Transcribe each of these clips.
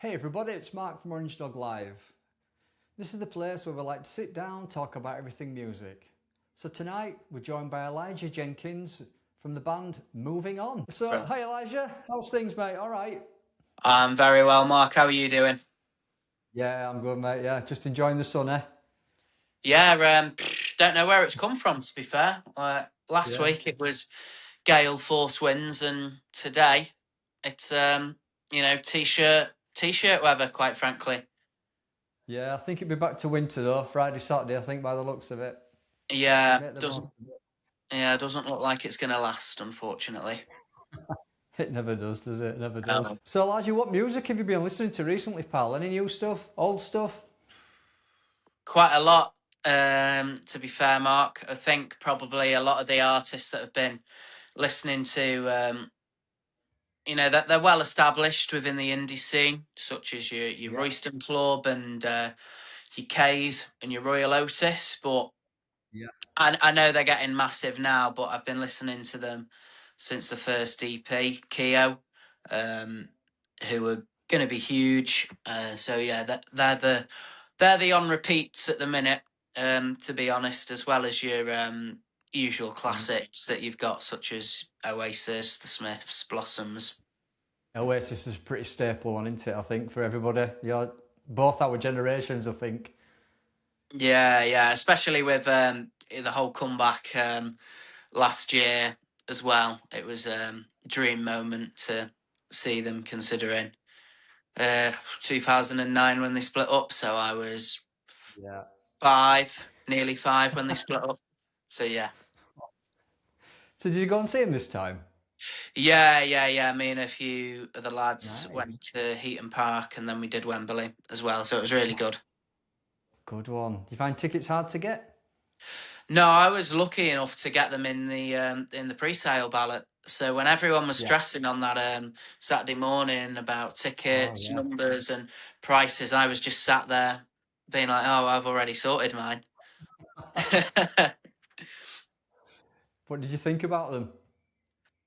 Hey everybody, it's Mark from Orange Dog Live. This is the place where we like to sit down, talk about everything music. So tonight we're joined by Elijah Jenkins from the band Moving On. So, Bro. hi Elijah, how's things mate? All right? I'm very well, Mark. How are you doing? Yeah, I'm good mate, yeah, just enjoying the sun, eh? Yeah, don't know where it's come from, to be fair. Last Yeah. week it was gale force winds, and today it's t-shirt weather. Quite frankly, Yeah, I think it'll be back to winter though, Friday, Saturday, I think by the looks of it. yeah, Make the doesn't most of it. doesn't look like it's going to last, unfortunately. It never does it? It never does. Um, So Elijah, what music have you been listening to recently, pal? Any new stuff? Old stuff? Quite a lot, to be fair, Mark. I think probably a lot of the artists that have been listening to that they're well established within the indie scene, such as your Yeah. Royston Club and your K's and your Royal Otis. But Yeah. I know they're getting massive now. But I've been listening to them since the first EP, Keo, um, who are going to be huge. So yeah, they're the on repeats at the minute. To be honest, as well as your usual Mm. classics that you've got, such as Oasis, The Smiths, Blossoms. Oasis is a pretty staple one, isn't it? I think for everybody. Yeah, both our generations, I think. Yeah, yeah, especially with the whole comeback last year as well. It was a dream moment to see them, considering 2009 when they split up. So I was Yeah. nearly five when they split up. So yeah, So did you go and see him this time? yeah. Me and a few of the lads Nice. went to Heaton Park, and then we did Wembley as well. So it was really good. Good one. Do you find tickets hard to get? No, I was lucky enough to get them in the pre-sale ballot. So when everyone was Yeah. stressing on that Saturday morning about Oh tickets, yeah. numbers, and prices, I was just sat there being like, "Oh, I've already sorted mine." What did you think about them?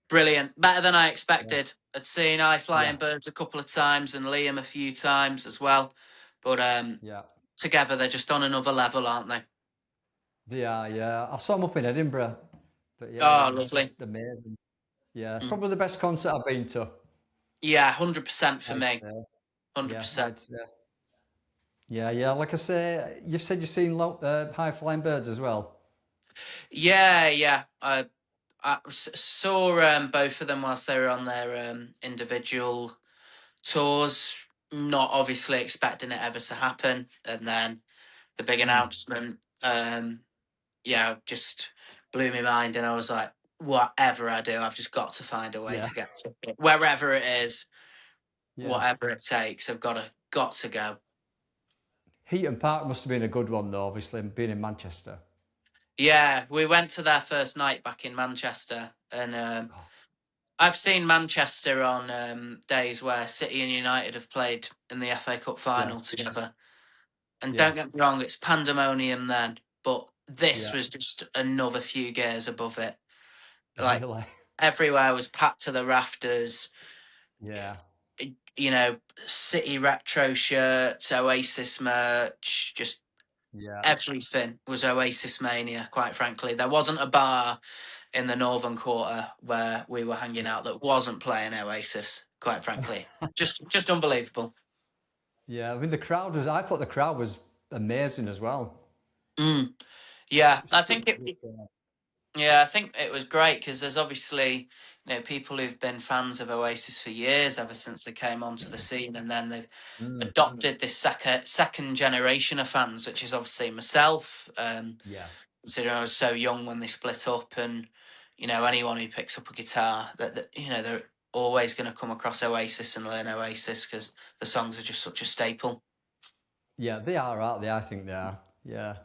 Brilliant, better than I Yeah. expected. I'd seen I Yeah. Flying Birds a couple of times and Liam a few times as well, but Yeah. together they're just on another level, aren't they? They are, yeah. I saw them up in Edinburgh. But yeah, Oh, they're just lovely. amazing. Yeah. Mm. Probably the best concert I've been to, Yeah, 100% for I'd me. say. Yeah, 100%. I'd say. Yeah, yeah. Like I say, you've said you've seen High Flying Birds as well. Yeah, yeah. I saw both of them whilst they were on their individual tours. Not obviously expecting it ever to happen, and then the big Mm. announcement, yeah, just blew my mind. And I was like, whatever I do, I've just got to find a way Yeah. to get to it, wherever it is, Yeah. whatever it takes. I've got to go. Heaton Park must have been a good one though, obviously, being in Manchester. Yeah, we went to their first night back in Manchester, and I've seen Manchester on days where City and United have played in the FA Cup Yeah, final together. And yeah, don't get me wrong, it's pandemonium then, but this yeah. was just another few gears above it. Like Really? everywhere was packed to the rafters. Yeah, You know, City retro shirts, Oasis merch, just yeah. everything was Oasis mania. Quite frankly, there wasn't a bar in the Northern Quarter where we were hanging out that wasn't playing Oasis. Quite frankly, just unbelievable. Yeah, I mean, I thought the crowd was amazing as well. Mm. Yeah, I Such think a good it. crowd. Yeah, I think it was great because there's obviously people who've been fans of Oasis for years, ever since they came onto the scene, and then they've Mm, adopted this second generation of fans, which is obviously myself. yeah, Considering I was so young when they split up, and anyone who picks up a guitar, that they're always going to come across Oasis and learn Oasis because the songs are just such a staple. yeah, they are, aren't they? I think they are. Yeah.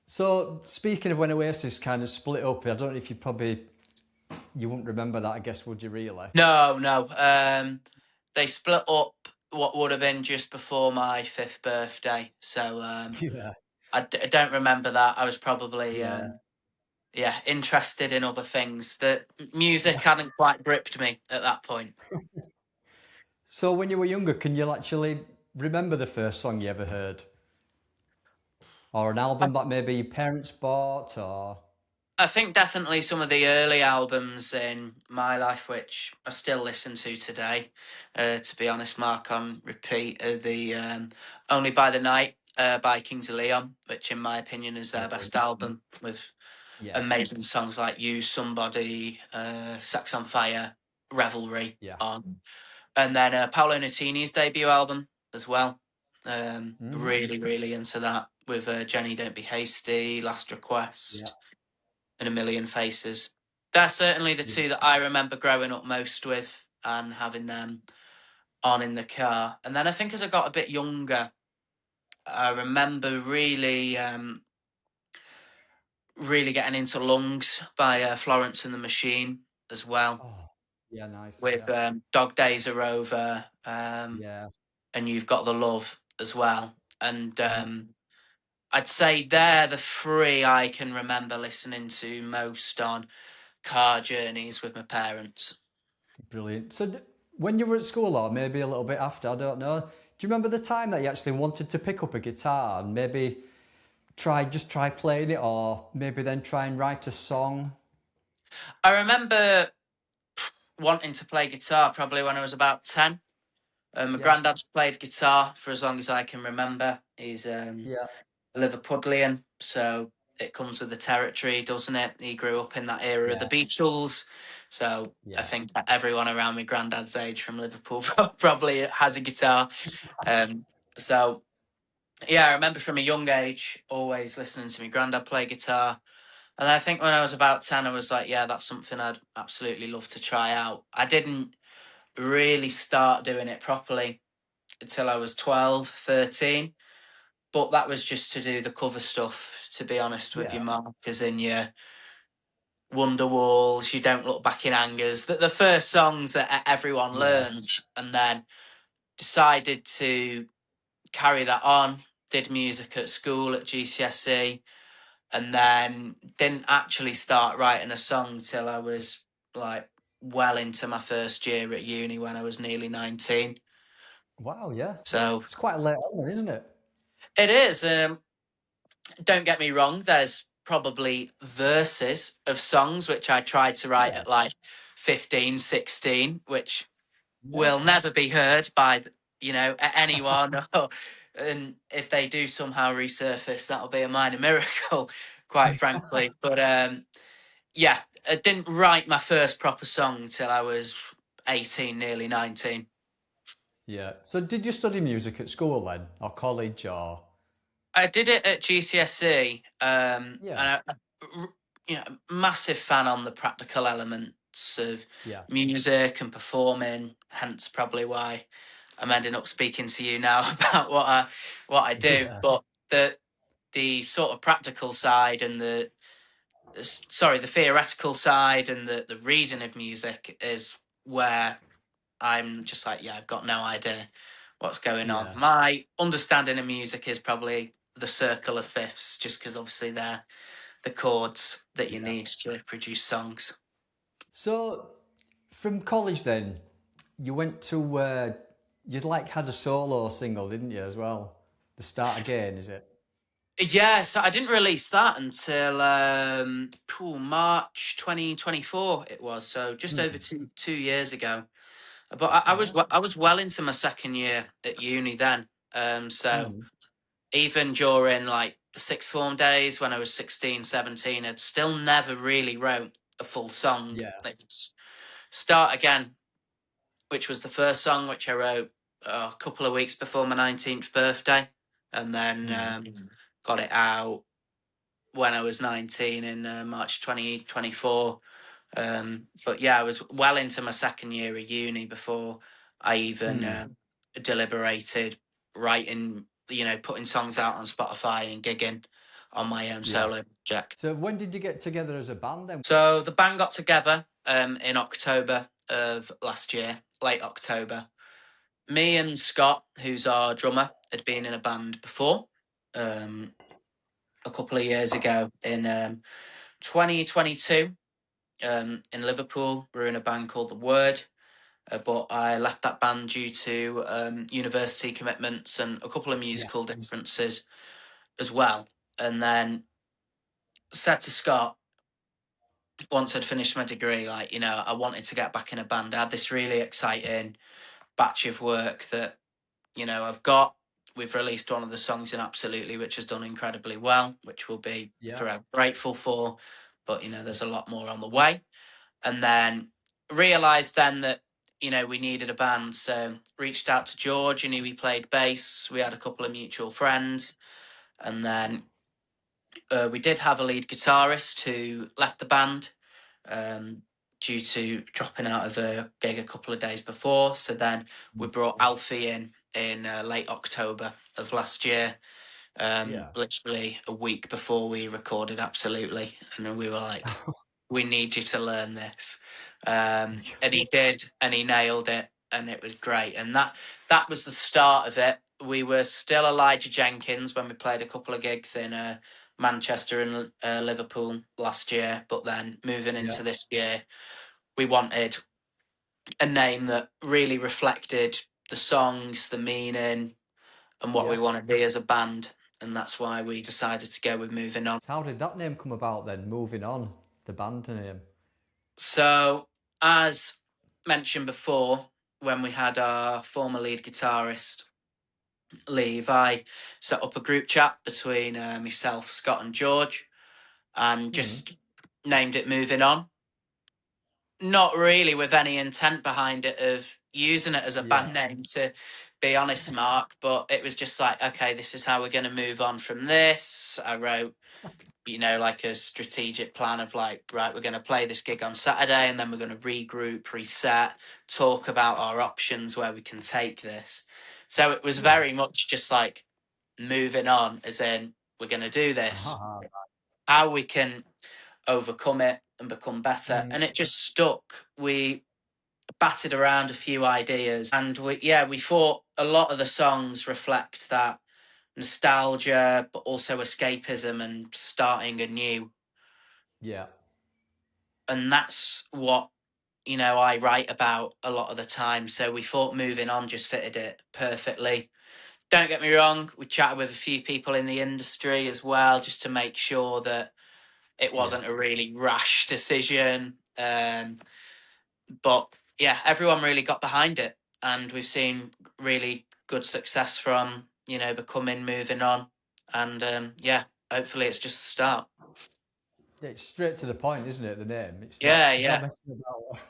So speaking of when Oasis kind of split up, I don't know if you wouldn't remember that, I guess, would you really? No, no. They split up what would have been just before my fifth birthday, so Yeah, I don't remember that. I was probably yeah. yeah, interested in other things. The music hadn't quite gripped me at that point. So when you were younger, can you actually remember the first song you ever heard? Or an album that maybe your parents bought or I think definitely some of the early albums in my life, which I still listen to today, to be honest, Mark, on repeat, are the Only by the Night by Kings of Leon, which in my opinion is their brilliant. best album, with Yeah, amazing songs like Use Somebody, Sex on Fire, Revelry yeah. on. And then Paolo Nutini's debut album as well. Mm, Really, really into that with Jenny Don't Be Hasty, Last yeah, Request, and A Million Faces. They're certainly the yeah. two that I remember growing up most with and having them on in the car. And then I think as I got a bit younger, I remember really getting into Lungs by Florence and the Machine as well, Oh, yeah, nice. with Yeah, Dog Days Are Over, yeah. and You've Got the Love as well. And Mm, I'd say they're the three I can remember listening to most on car journeys with my parents. brilliant. So when you were at school or maybe a little bit after, I don't know, do you remember the time that you actually wanted to pick up a guitar and maybe try playing it or maybe then try and write a song? I remember wanting to play guitar probably when I was about 10. My Yeah, granddad's played guitar for as long as I can remember. He's yeah, Liverpudlian, so it comes with the territory, doesn't it? He grew up in that era of the yeah, Beatles, so I yeah. think that everyone around my granddad's age from Liverpool probably has a guitar. Um, so yeah, I remember from a young age always listening to my granddad play guitar. And I think when I was about 10, I was like, yeah, that's something I'd absolutely love to try out. I didn't really start doing it properly until I was 12, 13. But that was just to do the cover stuff, to be honest with you, Yeah, Mark, as in your Wonderwalls, You Don't Look Back in Angers, the first songs that everyone yeah. learns, and then decided to carry that on, did music at school at GCSE, and then didn't actually start writing a song till I was like well into my first year at uni when I was nearly 19. Wow, yeah. So It's quite late on, then, isn't it? it is. Don't get me wrong, there's probably verses of songs which I tried to write Yeah, at like 15, 16, which yeah, will never be heard by, anyone. And if they do somehow resurface, that'll be a minor miracle, quite frankly. But yeah, I didn't write my first proper song till I was 18, nearly 19. yeah. So did you study music at school then, or college, or? I did it at GCSE, Yeah, and massive fan on the practical elements of yeah, music and performing. Hence, probably why I'm ending up speaking to you now about what I do. yeah, But the sort of practical side and the theoretical side and the reading of music is where I'm just like, yeah, I've got no idea what's going on. yeah, My understanding of music is probably the circle of fifths, just because obviously they're the chords that you yeah. need to produce songs. So from college then, you went to you'd like had a solo single, didn't you, as well? The Start Again, is it? Yeah, so I didn't release that until March 2024. It was so just over Hmm. two years ago. But I was well into my second year at uni then. So Hmm. even during like the sixth form days when I was 16, 17, I'd still never really wrote a full song. Yeah. It's Start Again, which was the first song which I wrote a couple of weeks before my 19th birthday, and then Hmm. got it out when I was 19 in March 2024. But yeah, I was well into my second year of uni before I even Hmm. deliberated writing, putting songs out on Spotify and gigging on my own Yeah. solo project. So when did you get together as a band then? So the band got together in October of last year, late October. Me and Scott, who's our drummer, had been in a band before um, a couple of years ago in 2022 in Liverpool. We were in a band called The Word. but I left that band due to university commitments and a couple of Yeah. musical differences as well. And then said to Scott, once I'd finished my degree, like, I wanted to get back in a band. I had this really exciting batch of work that, I've got. We've released one of the songs in Absolutely, which has done incredibly well, which we'll be Yeah. forever grateful for. But, there's a lot more on the way. And then realised then that, we needed a band. So reached out to George, and he played bass. We had a couple of mutual friends. And then we did have a lead guitarist who left the band due to dropping out of a gig a couple of days before. So then we brought Alfie in late October of last year, Yeah. literally a week before we recorded Absolutely. And then we were like, we need you to learn this. And he did, and he nailed it, and it was great. And that was the start of it. We were still Elijah Jenkins when we played a couple of gigs in Manchester and Liverpool last year. But then moving Yeah. into this year, we wanted a name that really reflected the songs, the meaning, and what Yeah. we want to be as a band. And that's why we decided to go with Moving On. So how did that name come about then? Moving on, the band name. So, as mentioned before, when we had our former lead guitarist leave, I set up a group chat between myself, Scott, and George, and Hmm. just named it Moving On. Not really with any intent behind it of using it as a Yeah. band name, to be honest, Mark, but it was just like, okay, this is how we're going to move on from this. I wrote like a strategic plan of like, right, we're going to play this gig on Saturday, and then we're going to regroup, reset, talk about our options where we can take this. So it was Yeah. very much just like moving on, as in, we're going to do this, Ah, how we can overcome it and become better. mm, And it just stuck. We batted around a few ideas, and we thought a lot of the songs reflect that nostalgia, but also escapism and starting anew. yeah. And that's what I write about a lot of the time. So we thought Moving On just fitted it perfectly. Don't get me wrong, we chatted with a few people in the industry as well, just to make sure that it Yeah. wasn't a really rash decision. But yeah, everyone really got behind it, and we've seen really good success from becoming Moving On. And hopefully it's just the start. It's straight to the point, isn't it? The name. It's not. Yeah, Not yeah, messing about.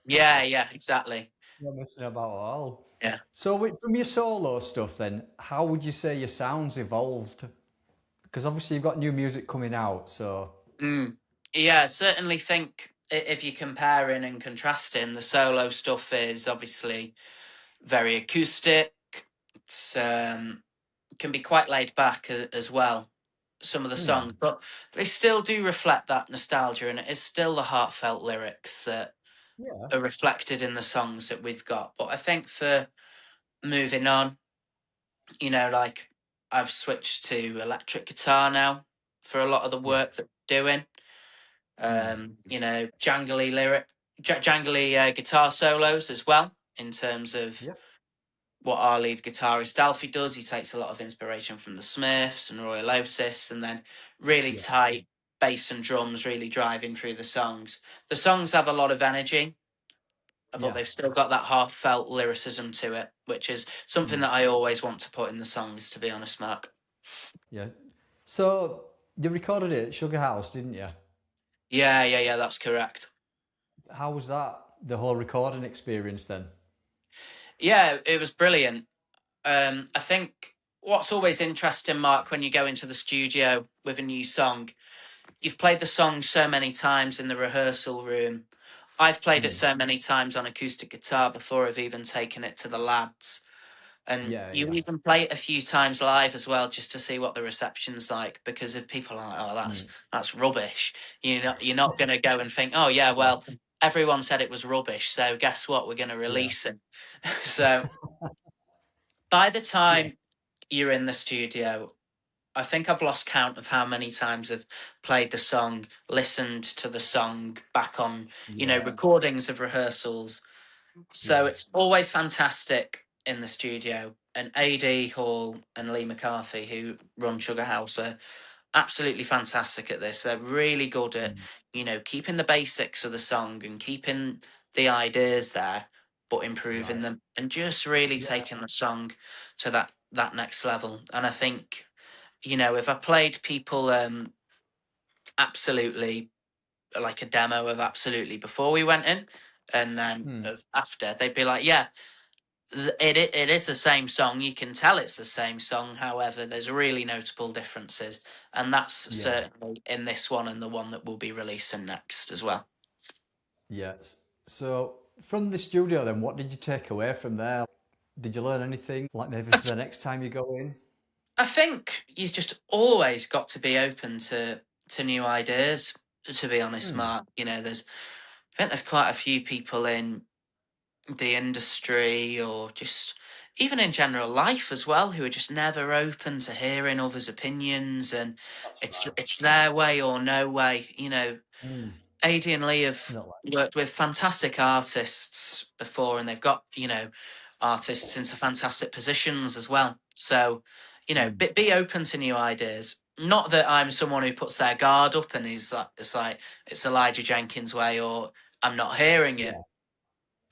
yeah, exactly. Not messing about at all. Yeah. So, from your solo stuff, then, how would you say your sounds evolved? Because obviously you've got new music coming out. So, Mm. Yeah, I certainly think if you're comparing and contrasting, the solo stuff is obviously very acoustic. It's can be quite laid back as well. Some of the songs, hmm, but they still do reflect that nostalgia, and it is still the heartfelt lyrics that yeah, are reflected in the songs that we've got. But I think for Moving On, like, I've switched to electric guitar now for a lot of the yeah, work that we're doing. hmm, Jangly jangly guitar solos as well, in terms of yeah, what our lead guitarist Alfie does. He takes a lot of inspiration from the Smiths and Royal Otis, and then really yeah, tight bass and drums really driving through the songs. The songs have a lot of energy, but yeah, they've still got that heartfelt lyricism to it, which is something hmm, that I always want to put in the songs, to be honest, Mark. yeah. So you recorded it at Sugar House, didn't you? Yeah, that's correct. How was that? The whole recording experience then? Yeah, it was brilliant. I think what's always interesting, Mark, when you go into the studio with a new song, you've played the song so many times in the rehearsal room. I've played it Hmm. so many times on acoustic guitar before I've even taken it to the lads. And Yeah, you yeah, even play it a few times live as well, just to see what the reception's like. Because if people are like, "Oh, hmm, that's rubbish," you're not going to go and think, "Oh yeah, yeah, well, everyone said it was rubbish, so guess what? We're going to yeah, release it." So by the yeah, time you're in the studio, I think I've lost count of how many times I've played the song, listened to the song back on, yeah, recordings of rehearsals. So Yeah. it's always fantastic in the studio. And AD Hall and Lee McCarthy, who run Sugar House, are absolutely fantastic at this. They're really good at, Mm. keeping the basics of the song and keeping the ideas there, but improving Right. them and just really Yeah. taking the song to that next level. And I think, if I played people absolutely like a demo of absolutely before we went in and then Mm. of after, they'd be like, yeah, it is the same song. You can tell it's the same song. However, there's really notable differences, and that's Yeah. certainly in this one and the one that we'll be releasing next as well. Yes. So from the studio then, what did you take away from there? Did you learn anything, like maybe I, for the th- next time you go in? I think you've just always got to be open to new ideas. To be honest, Hmm. Mark, I think there's quite a few people in the industry or just even in general life as well who are just never open to hearing others' opinions, and That's right. it's their way or no way. Hmm. AD and Lee have Not like. worked with fantastic artists before, and they've got artists into fantastic positions as well. So Hmm. be open to new ideas. Not that I'm someone who puts their guard up and is like it's Elijah Jenkins' way, or I'm not hearing it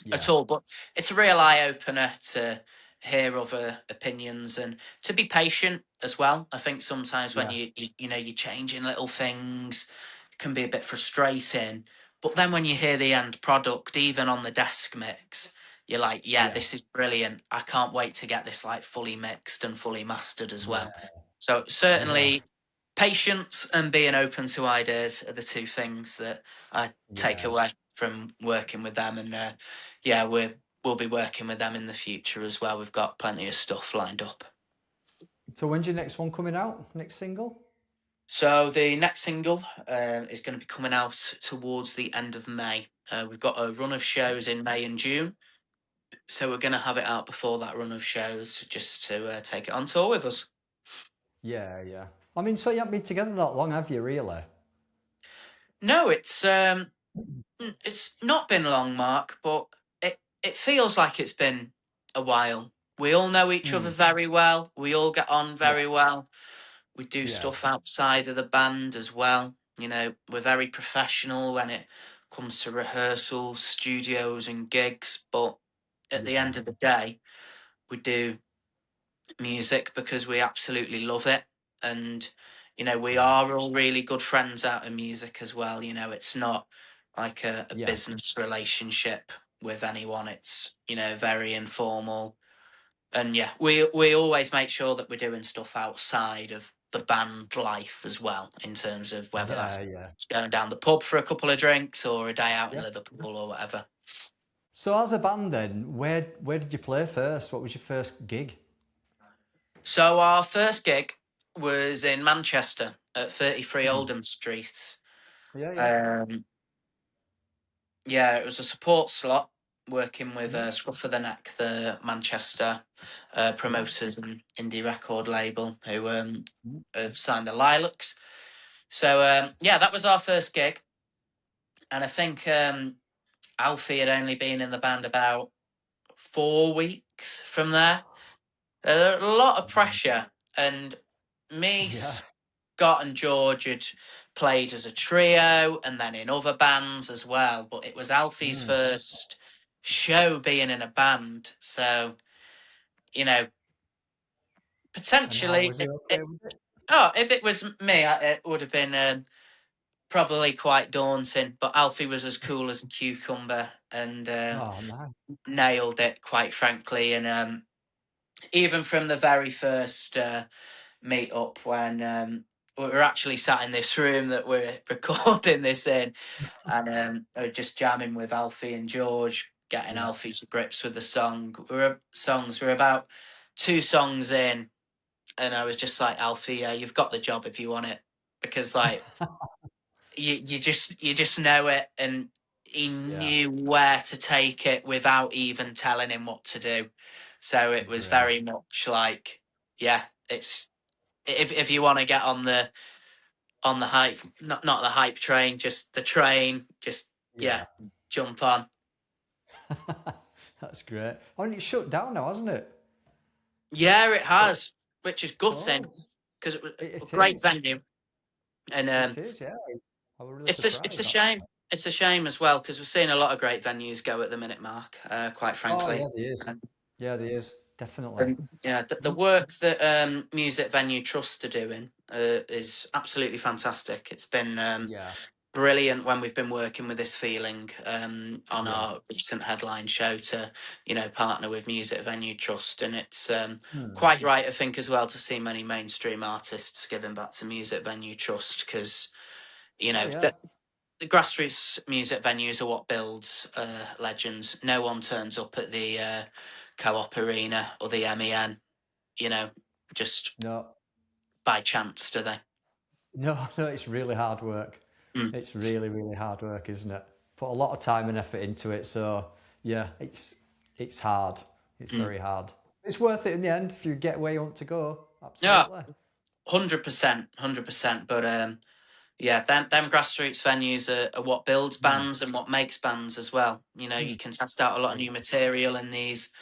Yeah. at Yeah. all. But it's a real eye opener to hear other opinions and to be patient as well. I think sometimes when Yeah. you're changing little things, it can be a bit frustrating. But then when you hear the end product, even on the desk mix, you're like, yeah, Yeah. this is brilliant. I can't wait to get this like fully mixed and fully mastered as Yeah. well. So Yeah. certainly patience and being open to ideas are the two things that I take Yeah. away from working with them. And yeah, we'll be working with them in the future as well. We've got plenty of stuff lined up. So when's your next one coming out? Next single? So the next single is going to be coming out towards the end of May. We've got a run of shows in May and June, so we're going to have it out before that run of shows just to take it on tour with us. Yeah. Yeah. I mean, so you haven't been together that long, have you? Really? No, it's not been long, Mark, but it feels like it's been a while. We all know each other Hmm. very well. We all get on Yeah. very well. We do Yeah. stuff outside of the band as well. We're very professional when it comes to rehearsals, studios, and gigs. But at the Yeah. end of the day, we do music because we absolutely love it. And, we Right. are all really good friends out of music as well. It's not like a Yeah. business relationship with anyone. It's, very informal. And yeah, we always make sure that we're doing stuff outside of the band life as well, in terms of whether that's Yeah. Yeah. going down the pub for a couple of drinks or a day out in Yeah. Liverpool or whatever. So as a band then, where did you play first? What was your first gig? So our first gig was in Manchester at 33 Hmm. Oldham Street. Yeah. Yeah. Um, yeah, it was a support slot working with Hmm. Scruff of the Neck, the Manchester Yeah. promoters and indie record label who Hmm. have signed the Lilacs. So yeah, that was our first gig, and I think Alfie had only been in the band about 4 weeks from there. A lot of pressure, and me, Yeah. Scott, and George had played as a trio and then in other bands as well. But it was Alfie's Hmm. first show being in a band, so you know And how potentially, was he okay with it? if it was me, it would have been. Probably quite daunting, but Alfie was as cool as a cucumber and Oh, nice. nailed it, quite frankly. And even from the very first meet up, when we were actually sat in this room that we're recording this in, and I was just jamming with Alfie and George, getting Yeah. Alfie to grips with the song. We're about two songs in, and I was just like, Alfie, you've got the job if you want it, because like you just know it, and he Yeah. knew where to take it without even telling him what to do. So it was Brilliant. very much like, yeah, it's if you want to get on the hype, not the hype train, just the train, just yeah, Yeah. jump on. That's great. I mean, it's shut down now, hasn't it? Yeah, it has, which is Oh, gutting because it was a it great is. venue, and It is, yeah. I was really it's a surprised, shame. actually. It's a shame as well because we're seeing a lot of great venues go at the minute, Mark. Quite Oh, frankly, yeah, there is. Yeah, there is. Definitely. yeah, the work that Music Venue Trust are doing is absolutely fantastic. It's been Yeah, brilliant when we've been working with this feeling on yeah. our recent headline show to partner with Music Venue Trust, and it's Hmm. quite right, I think, as well, to see many mainstream artists giving back to Music Venue Trust because Oh, yeah. the grassroots music venues are what builds legends. No one turns up at the Co-op Arena or the MEN, you know, just No, by chance, do they? no, no, it's really hard work. Mm, It's really, really hard work, isn't it? Put a lot of time and effort into it. So, yeah, it's hard. It's mm. very hard. It's worth it in the end if you get where you want to go. Yeah, Absolutely. 100%, 100%. But yeah, them grassroots venues are what builds Hmm. bands and what makes bands as well. You know, Hmm. you can test out a lot of new material in these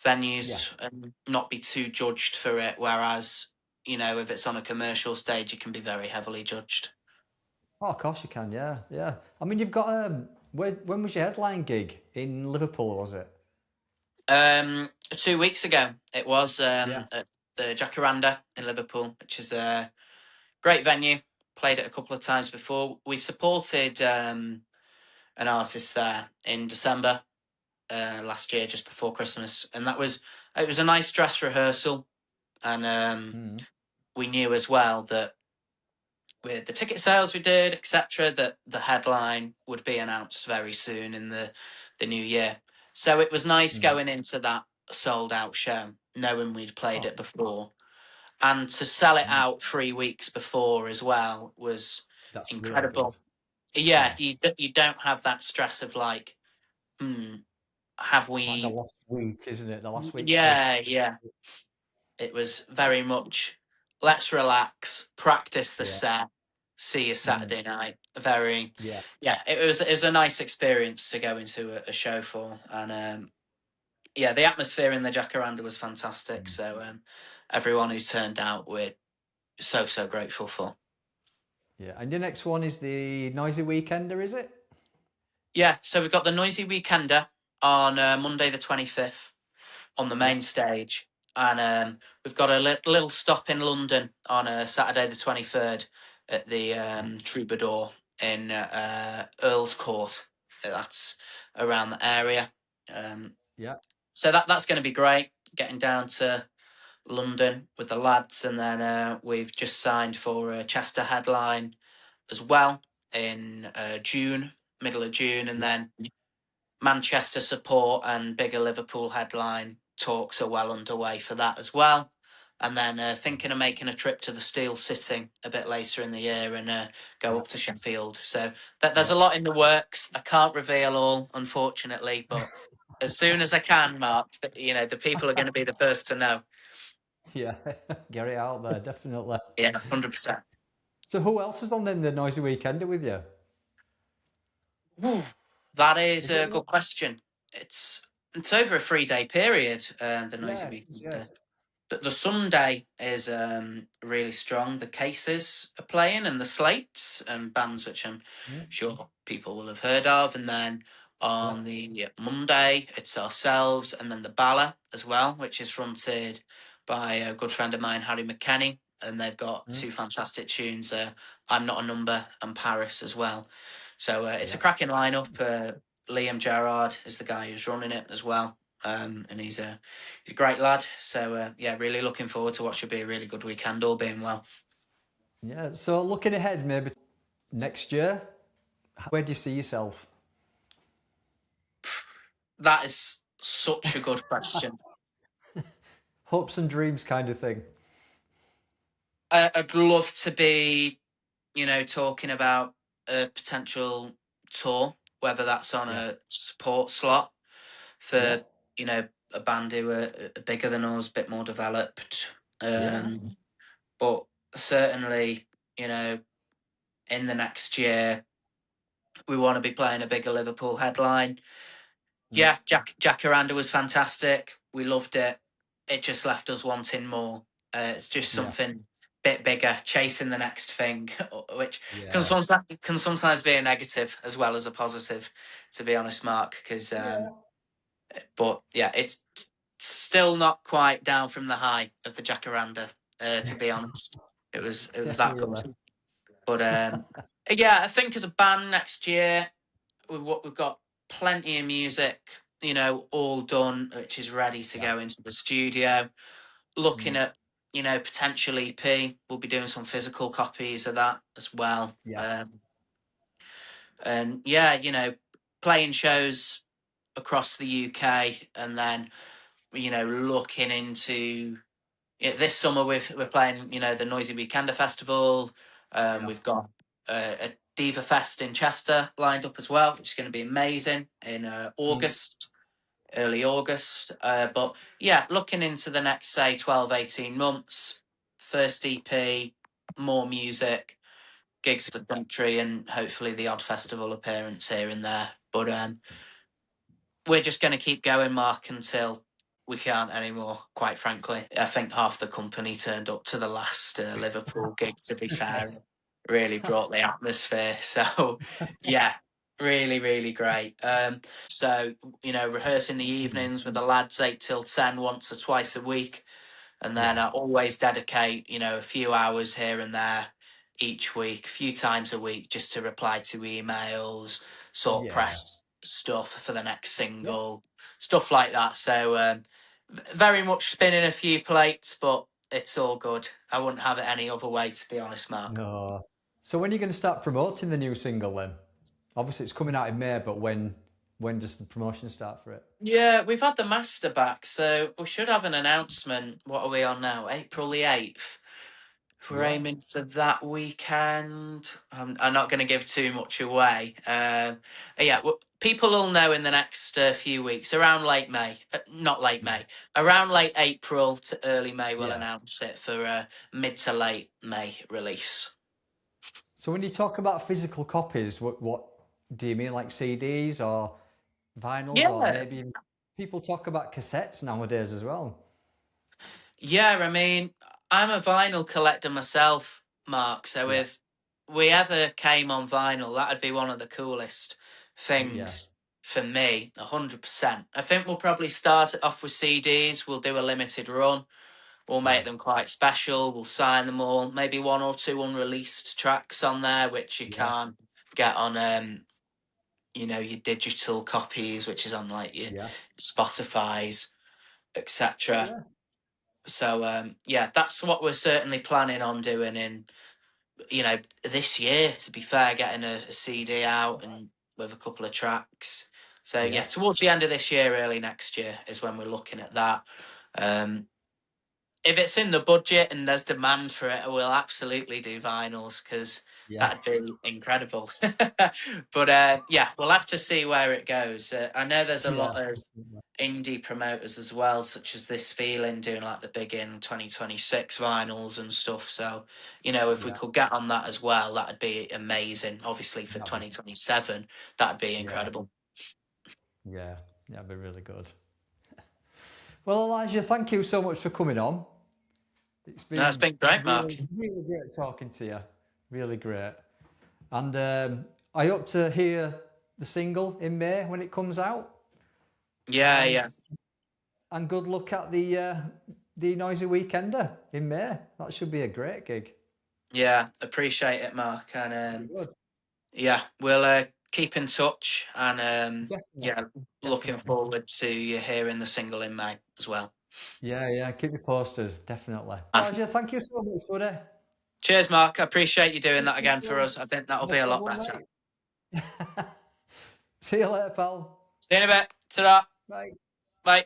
Yeah. venues and not be too judged for it. Whereas, if it's on a commercial stage, you can be very heavily judged. Oh, of course you can. Yeah, yeah. I mean, you've got when was your headline gig in Liverpool? Was it? 2 weeks ago, it was Yeah. at the Jacaranda in Liverpool, which is a great venue. Played it a couple of times before. We supported an artist there in December last year, just before Christmas, and it was a nice dress rehearsal, and Hmm. we knew as well that with the ticket sales we did, etc., that the headline would be announced very soon in the new year. So it was nice Hmm. going into that sold out show, knowing we'd played Oh, it before, and to sell it hmm. out 3 weeks before as well was That's really good. incredible. Yeah, Yeah. you don't have that stress of like, hmm, have Like the we? last week, isn't it? The last week's push. Yeah, yeah. It was very much let's relax, practice the Yeah. set, see you Hmm. Saturday night. Very, Yeah. yeah. It was a nice experience to go into a show for, and yeah, the atmosphere in the Jacaranda was fantastic. Hmm. So everyone who turned out, we're so grateful for. Yeah. And your next one is the Noisy Weekender, is it? Yeah, so we've got the Noisy Weekender on Monday the 25th on the Yeah. main stage, and we've got a little stop in London on Saturday the 23rd at the Yeah. Troubadour in Earl's Court. That's around the area. Um, Yeah. so that's going to be great. Getting down to London with the lads, and then we've just signed for a Chester headline as well in June, middle of June, and Yeah. then Manchester support and bigger Liverpool headline talks are well underway for that as well. And then thinking of making a trip to the Steel City a bit later in the year and go Yeah. up to Sheffield. So there's Yeah. a lot in the works. I can't reveal all, unfortunately, but as soon as I can, Mark, the people are going to be the first to know. Yeah. Get it out there, definitely. Yeah, 100%. So who else is on then the Noisy Weekender with you? Whew, that is Is it a a lot? good question. It's over a 3 day period, the Noisy Yeah, it is, Weekend. yeah. The Sunday is really strong. The Cases are playing and the Slates and bands which I'm Mm. sure people will have heard of. And then Yeah. on the Monday, it's ourselves and then the Bala as well, which is fronted by a good friend of mine, Harry McKenny. And they've got Mm. two fantastic tunes, I'm Not a Number and Paris as well. So it's a Yeah. cracking lineup. Liam Gerard is the guy who's running it as well. And he's a great lad. So yeah, really looking forward to what should be a really good weekend, all being well. Yeah. So looking ahead, maybe next year, where do you see yourself? That is such a good question. Hopes and dreams kind of thing. I'd love to be, talking about a potential tour, whether that's on Yeah. a support slot Yeah. for, a band who are bigger than us, a bit more developed. Yeah. But certainly, you know, in the next year, we want to be playing a bigger Liverpool headline. yeah, Jacaranda was fantastic. We loved it. It just left us wanting more. It's just Yeah. something bit bigger, chasing the next thing, which Yeah. can sometimes be a negative as well as a positive, to be honest, Mark. Because, Yeah. but yeah, it's still not quite down from the high of the Jacaranda. To be honest, it was that Really. good. But yeah, I think as a band next year, we've got plenty of music, all done, which is ready to Yeah. go into the studio. Looking Mm. at, potential EP. We'll be doing some physical copies of that as well. Yeah. And yeah, playing shows across the UK, and then, looking into this summer we're playing, the Noisy Weekender Festival. Yeah. We've got a Diva Fest in Chester lined up as well, which is going to be amazing in Mm. early August. But yeah, looking into the next, say, 12, 18 months, first EP, more music, gigs in the country, and hopefully the odd festival appearance here and there. But we're just going to keep going, Mark, until we can't anymore, quite frankly. I think half the company turned up to the last Liverpool gig, to be fair. Really brought the atmosphere. So, yeah, really, really great. So, rehearsing the evenings with the lads 8 till 10 once or twice a week. And then Yeah. I always dedicate, a few hours here and there each week, a few times a week, just to reply to emails, sort Yeah. press stuff for the next Yeah. single, stuff like that. So very much spinning a few plates, but it's all good. I wouldn't have it any other way, to be honest, Mark. No. So when are you going to start promoting the new single then? Obviously, it's coming out in May, but when does the promotion start for it? Yeah, we've had the master back, so we should have an announcement. What are we on now? April the 8th. If we're Yeah. aiming for that weekend, I'm not going to give too much away. Yeah, well, people will know in the next few weeks, around late May, not late Yeah. May, around late April to early May, we'll Yeah. announce it for mid to late May release. So when you talk about physical copies, what do you mean, like CDs or vinyls, or Yeah, maybe people talk about cassettes nowadays as well? yeah. I mean, I'm a vinyl collector myself, Mark. So Yeah. if we ever came on vinyl, that'd be one of the coolest Yeah. things for me. 100%. I think we'll probably start it off with CDs. We'll do a limited run. We'll Yeah. make them quite special. We'll sign them all. Maybe one or two unreleased tracks on there, which you Yeah. can't get on, your digital copies, which is on like your Yeah. Spotify's, etc. Yeah. So yeah, that's what we're certainly planning on doing in, this year. To be fair, getting a CD out and with a couple of tracks. So yeah, Yeah. towards the end of this year, early next year is when we're looking at that. Um, if it's in the budget and there's demand for it, we'll absolutely do vinyls because Yeah. that'd be incredible. But yeah, we'll have to see where it goes. I know there's a Yeah. lot of indie promoters as well, such as This Feeling, doing like the big in 2026 vinyls and stuff. So, if we Yeah. could get on that as well, that'd be amazing. Obviously, for That'd be, 2027, that'd be yeah. incredible. Yeah. That'd be really good. Well, Elijah, thank you so much for coming on. It's No, it's been been great, Mark. really, really great talking to you. Really great. And I hope to hear the single in May when it comes out. Yeah, And yeah. and good luck at the Noisy Weekender in May. That should be a great gig. Yeah, appreciate it, Mark. And Be good. yeah, we'll keep in touch. And Definitely. yeah, looking Definitely. forward to you hearing the single in May as well. Yeah, yeah. Keep me posted. Definitely. And Elijah, thank you so much, buddy. cheers, Mark. I appreciate you doing Speak that to you again for soon. us. I think that'll No be a lot problem, better. mate. See you later, pal. See you in a bit. Ta-ra. Bye. Bye.